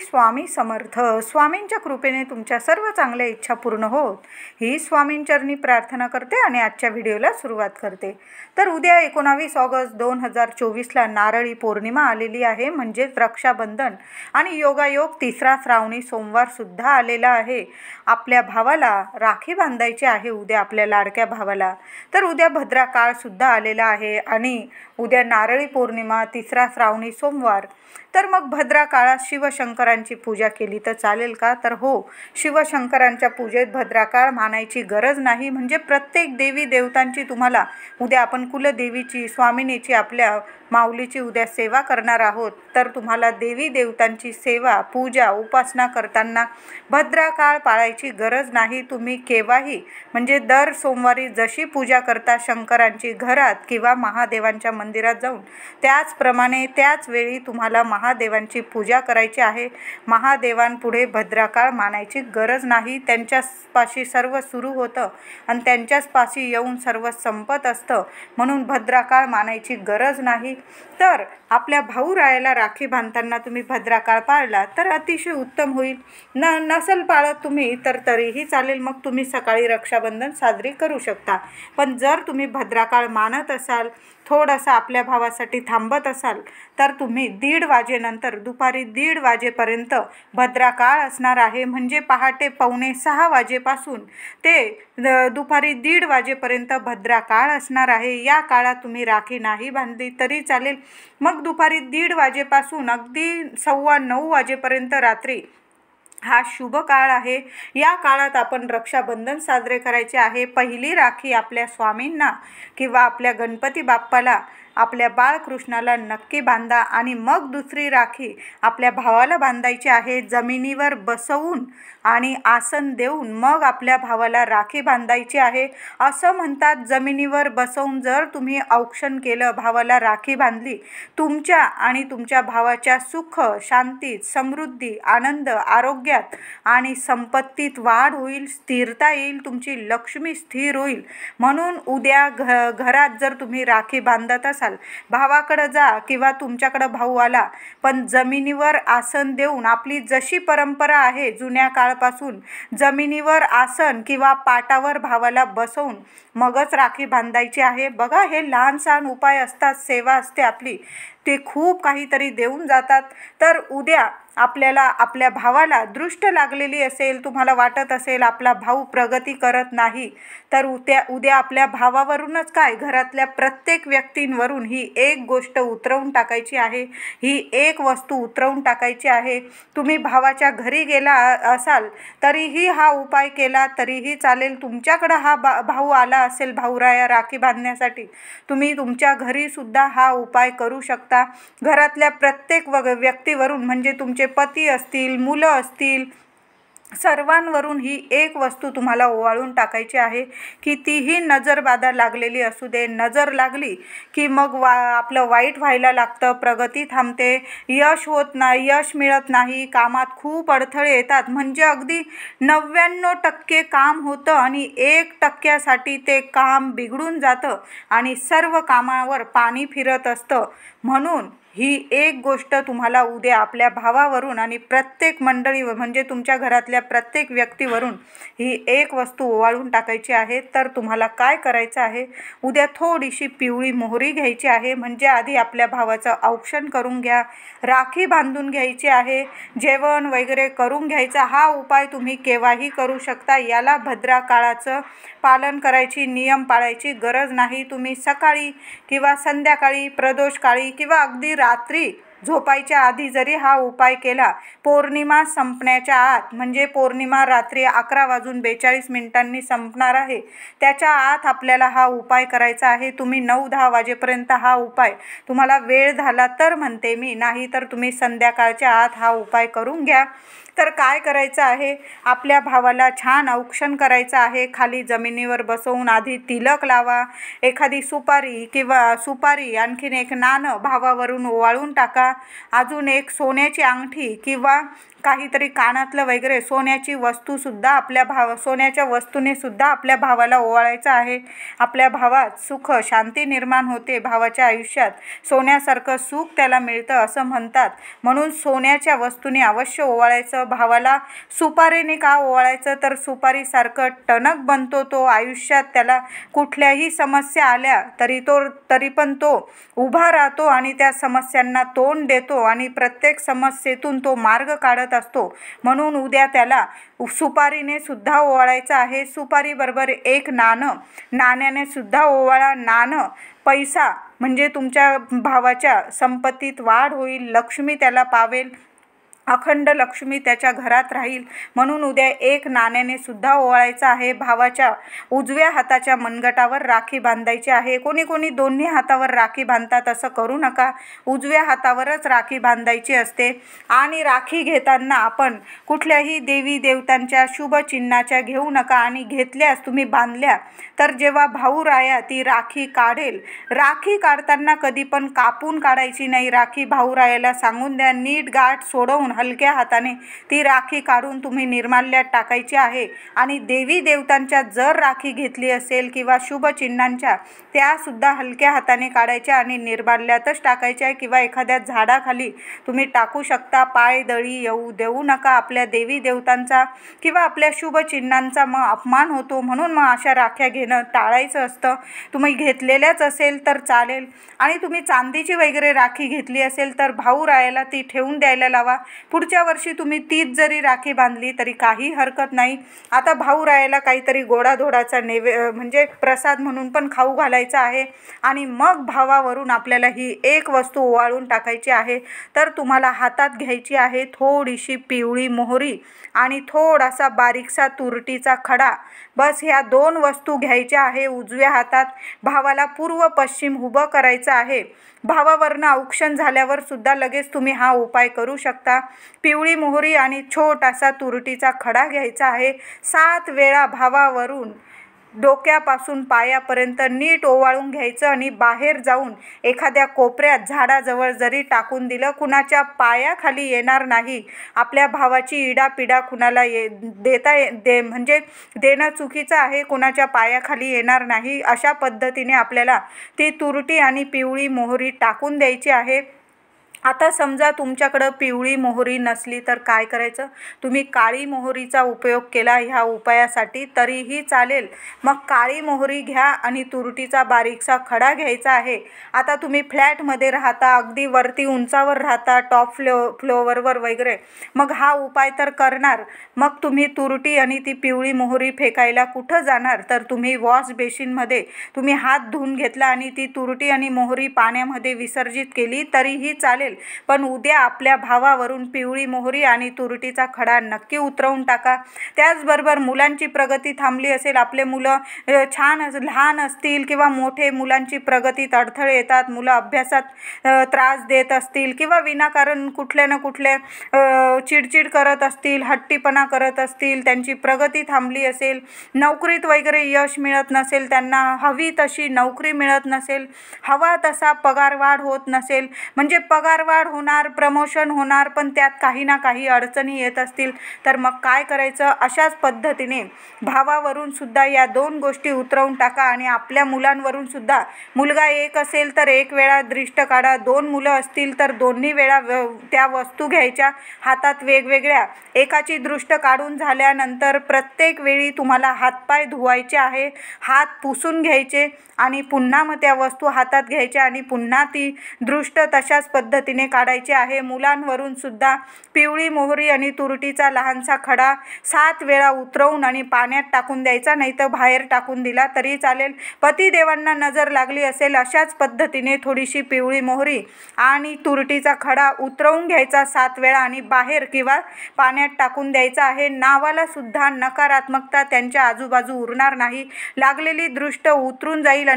स्वामी समर्थ. स्वामींच्या कृपेने तुमच्या सर्व चांगल्या इच्छा पूर्ण होत ही स्वामींचरणी प्रार्थना करते आणि आजच्या व्हिडिओला सुरुवात करते. तर उद्या 19 ऑगस्ट 2024ला नारळी पौर्णिमा आलेली आहे, म्हणजेच रक्षाबंधन आणि योगायोग तिसरा श्रावणी सोमवार सुद्धा आलेला आहे. आपल्या भावाला राखी बांधायची आहे उद्या, आपल्या लाडक्या भावाला. तर उद्या भद्रा काळ सुद्धा आलेला आहे आणि उद्या नारळी पौर्णिमा तिसरा श्रावणी सोमवार. तर मग भद्रा काळात शिवशंकरांची पूजा केली तर चालेल का? तर हो, शिवशंकरांच्या पूजेत भद्रा काळ मानायची गरज नाही. म्हणजे प्रत्येक देवी देवतांची तुम्हाला उद्या आपण कुलदेवीची, स्वामिनीची, आपल्या माऊलीची उद्या सेवा करणार आहोत. तर तुम्हाला देवी देवतांची सेवा, पूजा, उपासना करताना भद्रा काळ पाळायची गरज नाही. तुम्ही केव्हाही म्हणजे दर सोमवारी जशी पूजा करता शंकरांची घरात किंवा महादेवांच्या मंदिरात जाऊन, त्याचप्रमाणे त्याच वेळी तुम्हाला महादेवांची पूजा करायची आहे. महादेवांपुढे भद्रा काळ मानायची गरज नाही. त्यांच्यापाशी सर्व सुरू होतं आणि त्यांच्याचपाशी येऊन सर्व संपत असतं, म्हणून भद्रा काळ मानायची गरज नाही. तर आपल्या भाऊरायाला राखी बांधताना तुम्ही भद्रा काळ पाळला तर अतिशय उत्तम होईल. नसल पाळत तुम्ही तर तरीही चालेल, मग तुम्ही सकाळी रक्षाबंधन साजरी करू शकता. पण जर तुम्ही भद्रा काळ मानत असाल, थोडंसं आपल्या भावासाठी थांबत असाल, तर तुम्ही 1:30 वाजेनंतर दुपारी 1:30 वाजेपर्यंत भद्रा काळ असणार आहे. म्हणजे पहाटे 5:45 वाजेपासून ते दुपारी 1:30 वाजेपर्यंत भद्रा काळ असणार आहे. या काळात तुम्ही राखी नाही बांधली तरी चालेल. मग दुपारी 1:30 वाजेपासून अगदी 9:15 वाजेपर्यंत रात्री हा शुभ काळ आहे. या काळात आपण रक्षाबंधन साजरे करायचे आहे. पहिली राखी आपल्या स्वामींना किंवा आपल्या गणपती बाप्पाला, आपल्या बाळकृष्णाला नक्की बांधा आणि मग दुसरी राखी आपल्या भावाला बांधायची आहे. जमिनीवर बसवून आणि आसन देऊन मग आपल्या भावाला राखी बांधायची आहे. असं म्हणतात, जमिनीवर बसवून जर तुम्ही औक्षण केलं, भावाला राखी बांधली, तुमच्या आणि तुमच्या भावाच्या सुख, शांतीत, समृद्धी, आनंद, आरोग्यात आणि संपत्तीत वाढ होईल, स्थिरता येईल, तुमची लक्ष्मी स्थिर होईल. म्हणून उद्या घरात जर तुम्ही राखी बांधत असाल, भावाकडं जा किंवा तुमच्याकडं भाऊ आला, पण जमिनीवर आसन देऊन, आपली जशी परंपरा आहे जुन्या काळापासून, जमिनीवर आसन किंवा पाटावर भावाला बसवून मगच राखी बांधायची आहे. बघा, हे लहान सहान उपाय असतात, सेवा असते आपली, ते खूप काहीतरी देऊन जातात. तर उद्या आपल्याला आपल्या भावाला दृष्ट लागलेली असेल, तुम्हाला वाटत असेल आपला भाऊ प्रगती करत नाही, तर उद्या आपल्या भावावरूनच काय, घरातल्या प्रत्येक व्यक्तींवरून ही एक गोष्ट उतरवून टाकायची आहे, ही एक वस्तू उतरवून टाकायची आहे. तुम्ही भावाच्या घरी गेला असाल तरीही हा उपाय केला तरीही चालेल. तुमच्याकडं हा भाऊ आला असेल भाऊराया राखी बांधण्यासाठी, तुम्ही तुमच्या घरीसुद्धा हा उपाय करू शकता. घरातल्या प्रत्येक व्यक्तीवरून, म्हणजे तुमचे पती असतील, मुलं असतील, सर्वांवरून ही एक वस्तू तुम्हाला ओवाळून टाकायची आहे. कितीही नजरबाधा लागलेली असू दे, नजर लागली की मग आपलं वाईट व्हायला लागतं, प्रगती थांबते, यश होत नाही, यश मिळत नाही, कामात खूप अडथळे येतात. म्हणजे अगदी 99% काम होतं आणि 1% ते काम बिघडून जातं आणि सर्व कामावर पाणी फिरत असतं. म्हणून ही एक गोष्ट तुम्हाला उद्या आपल्या भावावरून आणि प्रत्येक मंडळी, म्हणजे तुमच्या घरातल्या प्रत्येक व्यक्तीवरून ही एक वस्तू ओवाळून टाकायची आहे. तर तुम्हाला काय करायचं आहे, उद्या थोडीशी पिवळी मोहरी घ्यायची आहे. म्हणजे आधी आपल्या भावाचं औक्षण करून घ्या, राखी बांधून घ्यायची आहे, जेवण वगैरे करून घ्यायचा. हा उपाय तुम्ही केव्हाही करू शकता. याला भद्रा काळाचं पालन करायची, नियम पाळायची गरज नाही. तुम्ही सकाळी किंवा संध्याकाळी, प्रदोष काळी किंवा अगदी रात्री झोपायच्या आधी जरी हा उपाय केला, पौर्णिमा संपण्याच्या आत, म्हणजे पौर्णिमा रात्री 11:42 संपणार आहे, त्याच्या आत आपल्याला हा उपाय करायचा आहे. तुम्ही 9-10 वाजेपर्यंत हा उपाय, तुम्हाला वेळ झाला तर म्हणते मी, नाही तर तुम्ही संध्याकाळच्या आत हा उपाय करून घ्या. तर काय करायचं आहे, आपल्या भावाला छान औक्षण करायचं आहे. खाली जमिनीवर बसवून आधी तिलक लावा, एखादी सुपारी, आणखीन एक नाणं भावावरून ओवाळून टाका, अजून एक सोन्याची अंगठी किंवा काहीतरी कानातलं वगैरे सोन्याची वस्तूसुद्धा सोन्याच्या वस्तूने सुद्धा आपल्या भावाला ओवाळायचं आहे. आपल्या भावात सुख शांती निर्माण होते. भावाच्या आयुष्यात सोन्यासारखं सुख त्याला मिळतं असं म्हणतात. म्हणून सोन्याच्या वस्तूने अवश्य ओवाळायचं. भावाला सुपारीने का ओवाळायचं, तर सुपारीसारखं टणक बनतो तो. आयुष्यात त्याला कुठल्याही समस्या आल्या तरी पण तो उभा राहतो आणि त्या समस्यांना तोंड देतो आणि प्रत्येक समस्येतून तो मार्ग काढत असतो. म्हणून उद्या त्याला सुपारीने सुद्धा ओवाळायचं आहे. सुपारीबरोबर एक नाण्याने सुद्धा ओवाळा. नाणं पैसा म्हणजे तुमच्या भावाच्या संपत्तीत वाढ होईल. लक्ष्मी त्याला पावेल. अखंड लक्ष्मी त्याच्या घरात राहील. म्हणून उद्या एक नाण्याने सुद्धा ओवाळायचं आहे. भावाच्या उजव्या हाताच्या मनगटावर राखी बांधायची आहे. कोणी दोन्ही हातावर राखी बांधतात, असं करू नका. उजव्या हातावरच राखी बांधायची असते. आणि राखी घेताना आपण कुठल्याही देवी देवतांच्या शुभ चिन्हाच्या घेऊ नका. आणि घेतल्यास तुम्ही बांधल्या तर जेव्हा भाऊराया ती राखी काढेल, राखी काढताना कधी पण कापून काढायची नाही. राखी भाऊरायाला सांगून द्या. नीट गाठ सोडवून हलक्या हाताने ती राखी काढून तुम्ही निर्माल्यात टाकायची आहे. आणि देवी देवतांच्या जर राखी घेतली असेल किंवा शुभ चिन्हांच्या, त्यासुद्धा हलक्या हाताने काढायच्या आणि निर्माल्यातच टाकायच्या किंवा एखाद्या झाडाखाली तुम्ही टाकू शकता. पायदळी येऊ देऊ नका. आपल्या देवी देवतांचा किंवा आपल्या शुभ चिन्हांचा मग अपमान होतो. म्हणून मग अशा राख्या घेणं टाळायचं असतं. तुम्ही घेतलेल्याच असेल तर चालेल. आणि तुम्ही चांदीची वगैरे राखी घेतली असेल तर भाऊरायाला ती ठेवून द्यायला लावा. पुढच्या वर्षी तुम्ही तीच जरी राखी बांधली तरी काही हरकत नाही. आता भाऊरायाला काहीतरी गोडाधोडाचा म्हणजे प्रसाद म्हणून पण खाऊ घालायचा आहे. आणि मग भावावरून आपल्याला ही एक वस्तू ओवाळून टाकायची आहे. तर तुम्हाला हातात घ्यायची आहे थोडीशी पिवळी मोहरी आणि थोडासा बारीकसा तुरटीचा खडा. बस ह्या 2 वस्तू घ्यायच्या आहे. उजव्या हातात भावाला पूर्व पश्चिम उभं करायचं आहे. भावावरनं औक्षण झाल्यावर सुद्धा लगेच तुम्ही हा उपाय करू शकता. पिवळी मोहरी आणि छोटासा तुरटीचा खडा घ्यायचा आहे. 7 वेळा भावावरून डोक्यापासून पायापर्यंत नीट ओवाळून घ्यायचं आणि बाहेर जाऊन एखाद्या कोपऱ्यात झाडाजवळ जरी टाकून दिलं, कुणाच्या पायाखाली येणार नाही. आपल्या भावाची इडापिडा कुणाला म्हणजे देणं चुकीचं आहे. कुणाच्या पायाखाली येणार नाही. अशा पद्धतीने आपल्याला ती तुरटी आणि पिवळी मोहरी टाकून द्यायची आहे. आता समजा तुमच्याकडं पिवळी मोहरी नसली तर काय करायचं, तुम्ही काळी मोहरीचा उपयोग केला ह्या उपायासाठी तरीही चालेल. मग काळी मोहरी घ्या आणि तुरटीचा बारीकसा खडा घ्यायचा आहे. आता तुम्ही फ्लॅटमध्ये राहता, अगदी वरती उंचावर राहता, टॉप फ्लोअरवर वगैरे, मग हा उपाय तर करणार. मग तुम्ही तुरटी आणि ती पिवळी मोहरी फेकायला कुठं जाणार, तर तुम्ही वॉश बेसिनमध्ये तुम्ही हात धुवून घेतला आणि ती तुरटी आणि मोहरी पाण्यामध्ये विसर्जित केली तरीही चालेल. पण उद्या आपल्या भावावरून पिवळी मोहरी आणि तुरटीचा खडा नक्की उतरवून टाका. त्याचबरोबर मुलांची प्रगती थांबली असेल, आपले मुलं लहान असतील किंवा मोठे, मुलांची प्रगतीत अडथळे येतात, मुलं अभ्यासात त्रास देत असतील किंवा विनाकारण कुठल्या ना कुठल्या चिडचिड करत असतील, हट्टीपणा करत असतील, त्यांची प्रगती थांबली असेल, नोकरीत वगैरे यश मिळत नसेल, त्यांना हवी तशी नोकरी मिळत नसेल, हवा तसा पगारवाढ होत नसेल, म्हणजे पगारवाढ होणार, प्रमोशन होणार, पण त्यात काही ना काही अडचणी येत असतील, तर मग काय करायचं, अशाच पद्धतीने भावावरून सुद्धा या 2 गोष्टी उतरवून टाका. आणि आपल्या मुलांवरून सुद्धा, मुलगा एक असेल तर 1 वेळा दृष्ट काढा, 2 मुलं असतील तर दोन्ही वेळा त्या वस्तू घ्यायच्या हातात वेगवेगळ्या. एकाची दृष्ट काढून झाल्यानंतर प्रत्येक वेळी तुम्हाला हातपाय धुवायचे आहे, हात पुसून घ्यायचे आणि पुन्हा मग त्या वस्तू हातात घ्यायच्या आणि पुन्हा ती दृष्ट तशाच पद्धतीने काढायची आहे. मुलांवरून सुद्धा पिवळी मोहरी आणि तुरटीचा लहानसा खडा 7 वेळा उतरवून आणि पाण्यात टाकून द्यायचा, नाही तर बाहेर टाकून दिला तरी चालेल. पतिदेवांना नजर लागली असेल अशाच पद्धतीने थोडीशी पिवळी मोहरी आणि तुरटीचा खडा उतरवून घ्यायचा 7 वेळा आणि बाहेर किंवा पाण्यात टाकून द्यायचा आहे. नावाला सुद्धा नकारात्मकता त्यांच्या आजूबाजू उरणार नाही. लागलेली दृष्ट उतरून जाईल.